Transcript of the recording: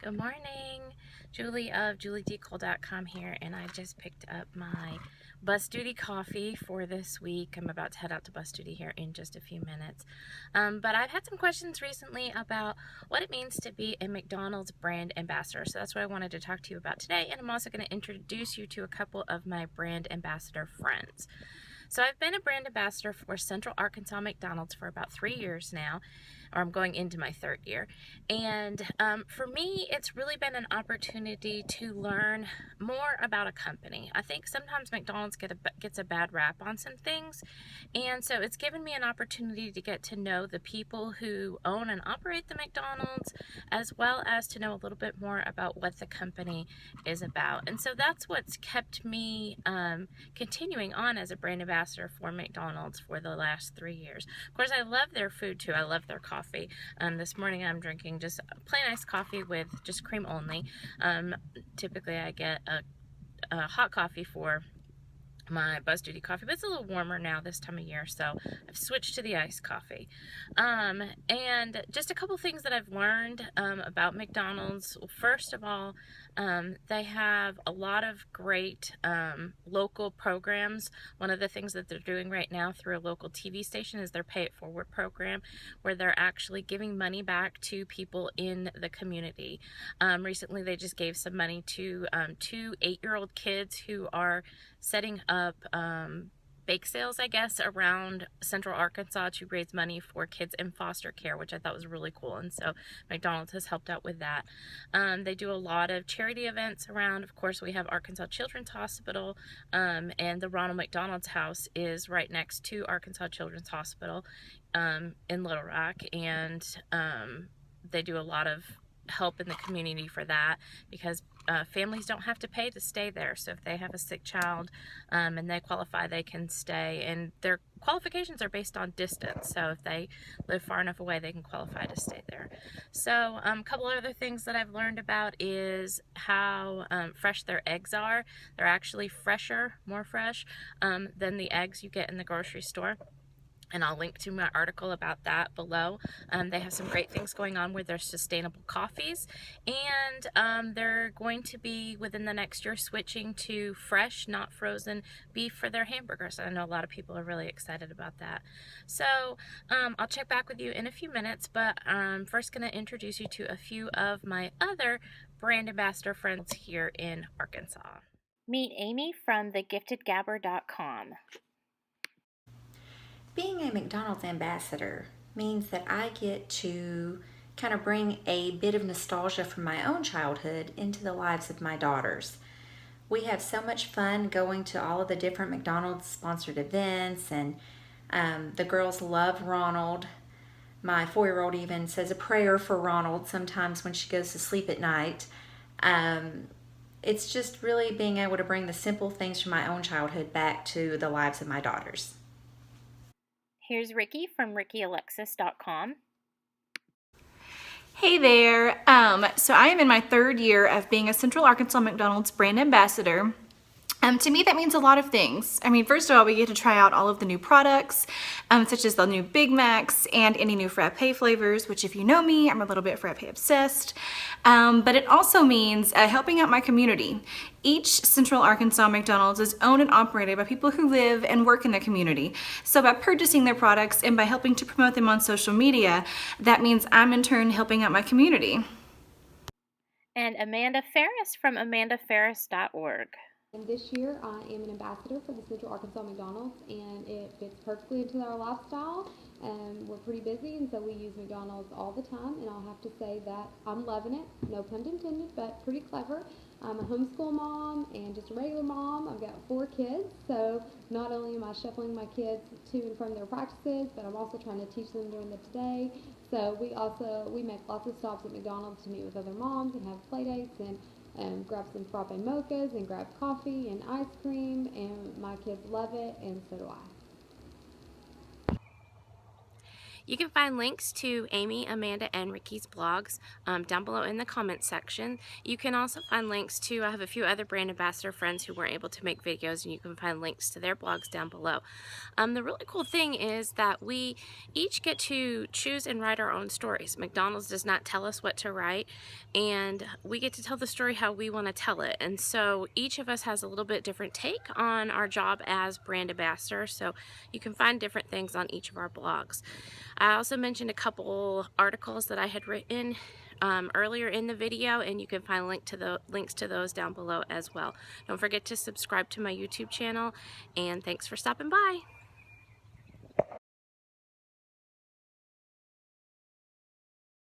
Good morning, Julie of JulieDcole.com here, and I just picked up my bus duty coffee for this week. I'm about to head out to bus duty here in just a few minutes. But I've had some questions recently about what it means to be a McDonald's brand ambassador. So that's what I wanted to talk to you about today, and I'm also going to introduce you to a couple of my brand ambassador friends. So I've been a brand ambassador for Central Arkansas McDonald's for about 3 years now, or I'm going into my third year. And for me, it's really been an opportunity to learn more about a company. I think sometimes McDonald's gets a bad rap on some things, and so it's given me an opportunity to get to know the people who own and operate the McDonald's, as well as to know a little bit more about what the company is about. And so that's what's kept me continuing on as a brand ambassador for McDonald's for the last 3 years. Of course, I love their food too. I love their coffee. This morning I'm drinking just plain iced coffee with just cream only. Typically I get a hot coffee for my bus duty coffee, but it's a little warmer now this time of year, so I've switched to the iced coffee. And just a couple things that I've learned about McDonald's. First of all, they have a lot of great local programs. One of the things that they're doing right now through a local TV station is their Pay It Forward program, where they're actually giving money back to people in the community. Recently they just gave some money to 2 8-year-old kids who are setting up bake sales, I guess, around Central Arkansas to raise money for kids in foster care, which I thought was really cool. And so McDonald's has helped out with that. They do a lot of charity events around. Of course, we have Arkansas Children's Hospital, and the Ronald McDonald's house is right next to Arkansas Children's Hospital in Little Rock, and they do a lot of help in the community for that, because families don't have to pay to stay there. So if they have a sick child and they qualify, they can stay, and their qualifications are based on distance. So if they live far enough away, they can qualify to stay there. So a couple other things that I've learned about is how fresh their eggs are. They're actually fresher, more fresh than the eggs you get in the grocery store. And I'll link to my article about that below. They have some great things going on with their sustainable coffees, and they're going to be, within the next year, switching to fresh, not frozen beef for their hamburgers. I know a lot of people are really excited about that. So I'll check back with you in a few minutes, but I'm first going to introduce you to a few of my other brand ambassador friends here in Arkansas. Meet Amy from thegiftedgabber.com. Being a McDonald's ambassador means that I get to kind of bring a bit of nostalgia from my own childhood into the lives of my daughters. We have so much fun going to all of the different McDonald's sponsored events, and the girls love Ronald. My 4-year-old even says a prayer for Ronald sometimes when she goes to sleep at night. It's just really being able to bring the simple things from my own childhood back to the lives of my daughters. Here's Ricky from rickyalexis.com. Hey there. So I am in my third year of being a Central Arkansas McDonald's brand ambassador. To me, that means a lot of things. I mean, first of all, we get to try out all of the new products, such as the new Big Macs and any new frappe flavors, which if you know me, I'm a little bit frappe obsessed. But it also means helping out my community. Each Central Arkansas McDonald's is owned and operated by people who live and work in the community. So by purchasing their products and by helping to promote them on social media, that means I'm in turn helping out my community. And Amanda Ferris from amandaferris.org. And this year I am an ambassador for the Central Arkansas McDonald's, and it fits perfectly into our lifestyle. We're pretty busy, and so we use McDonald's all the time, and I'll have to say that I'm loving it. No pun intended, but pretty clever. I'm a homeschool mom and just a regular mom. I've got 4 kids, so not only am I shuffling my kids to and from their practices, but I'm also trying to teach them during the day. So we make lots of stops at McDonald's to meet with other moms and have play dates, and grab some frappe mochas and grab coffee and ice cream, and my kids love it, and so do I. You can find links to Amy, Amanda, and Ricky's blogs down below in the comments section. You can also find links to, I have a few other brand ambassador friends who weren't able to make videos, and you can find links to their blogs down below. The really cool thing is that we each get to choose and write our own stories. McDonald's does not tell us what to write, and we get to tell the story how we want to tell it. And so each of us has a little bit different take on our job as brand ambassador, so you can find different things on each of our blogs. I also mentioned a couple articles that I had written earlier in the video, and you can find links to those down below as well. Don't forget to subscribe to my YouTube channel, and thanks for stopping by.